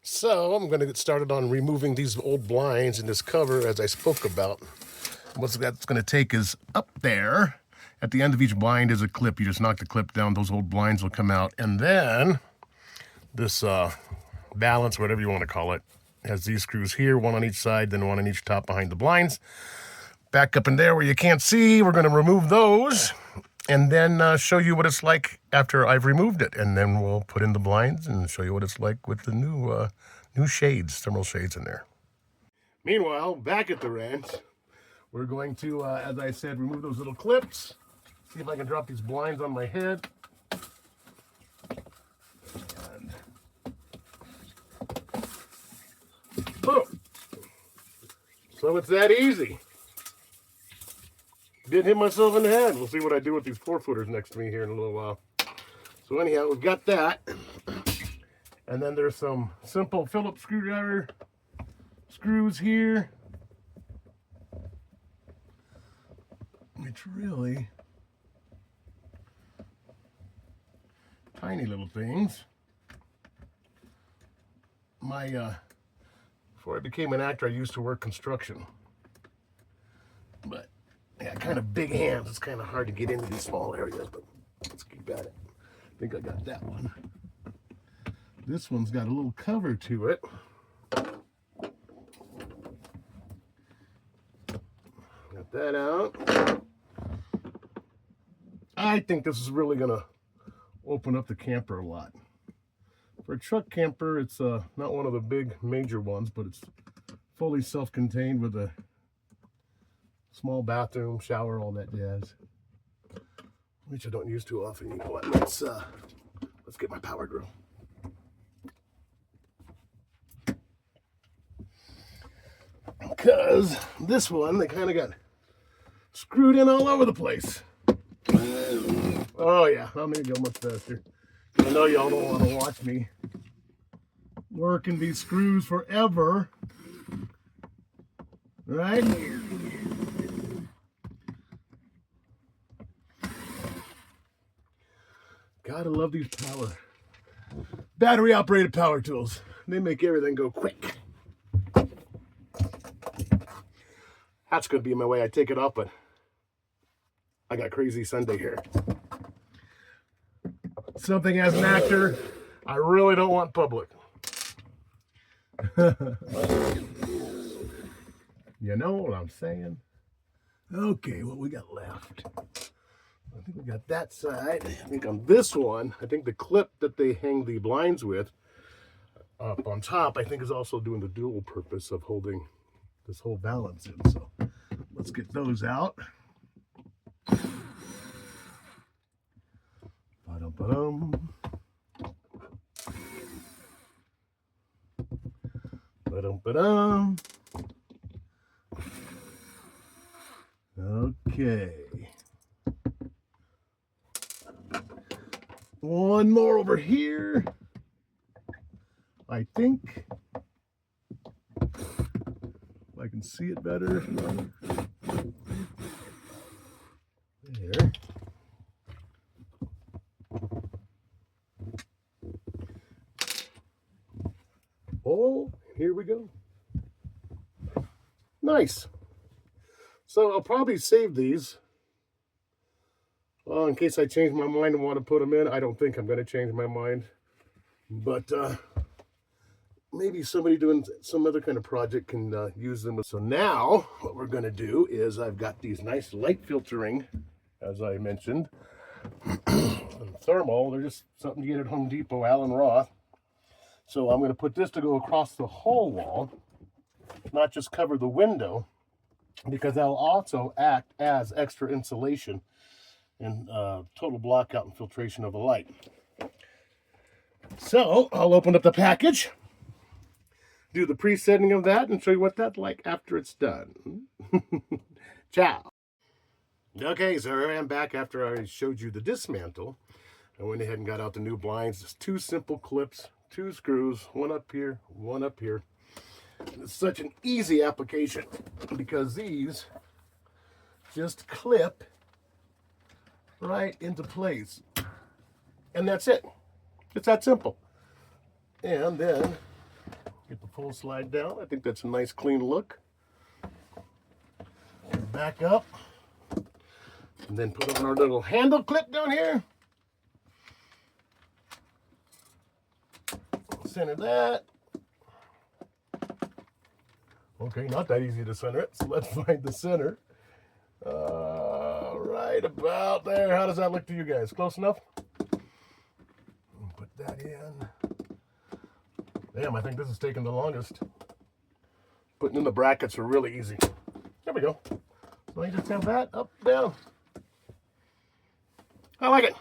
So I'm going to get started on removing these old blinds and this cover as I spoke about. What that's going to take is up there. At the end of each blind is a clip. You just knock the clip down, those old blinds will come out. And then this balance, whatever you want to call it, has these screws here, one on each side, then one on each top behind the blinds. Back up in there where you can't see, we're going to remove those and then show you what it's like after I've removed it. And then we'll put in the blinds and show you what it's like with the new shades, thermal shades in there. Meanwhile, back at the ranch, we're going to, as I said, remove those little clips. See if I can drop these blinds on my head. And boom. So it's that easy. Didn't hit myself in the head. We'll see what I do with these 4-footers next to me here in a little while. So anyhow, we've got that. And then there's some simple Phillips screwdriver screws here. It's really tiny little things. Before I became an actor, I used to work construction. But yeah, kind of big hands. It's kind of hard to get into these small areas, but let's keep at it. I think I got that one. This one's got a little cover to it. Got that out. I think this is really gonna open up the camper a lot. For a truck camper, it's not one of the big major ones, but it's fully self-contained with a small bathroom, shower, all that jazz, which I don't use too often. You know what? Let's get my power drill. Because this one, they kind of got screwed in all over the place. Oh yeah, I'm gonna go much faster. I know y'all don't want to watch me working these screws forever, right? Gotta love these battery operated power tools. They make everything go quick. That's gonna be my way I take it off, but I got crazy Sunday hair. Something as an actor, I really don't want public. You know what I'm saying? Okay, what we got left? I think we got that side. I think on this one, I think the clip that they hang the blinds with up on top, I think is also doing the dual purpose of holding this whole balance in. So let's get those out. Ba-dum, ba-dum. Ba-dum. Okay. One more over here. I think. If I can see it better. There. Oh, here we go. Nice. So I'll probably save these in case I change my mind and want to put them in. I don't think I'm going to change my mind. But maybe somebody doing some other kind of project can use them. So now what we're going to do is I've got these nice light filtering, as I mentioned, and thermal. They're just something you get at Home Depot, Allen Roth. So I'm going to put this to go across the whole wall, not just cover the window, because that'll also act as extra insulation and total blockout and filtration of the light. So I'll open up the package, do the pre-setting of that, and show you what that's like after it's done. Ciao. Okay, so here I am back after I showed you the dismantle. I went ahead and got out the new blinds. Just 2 simple clips, 2 screws, one up here, one up here. And it's such an easy application because these just clip right into place. And that's it. It's that simple. And then Get the full slide down. I think that's a nice clean look. Back up. And then put on our little handle clip down here. Center that. Okay, not that easy to center it, so let's find the center. Right about there. How does that look to you guys? Close enough? Put that in. Damn, I think this is taking the longest. Putting in the brackets are really easy. There we go. So you just have that up, down. I like it.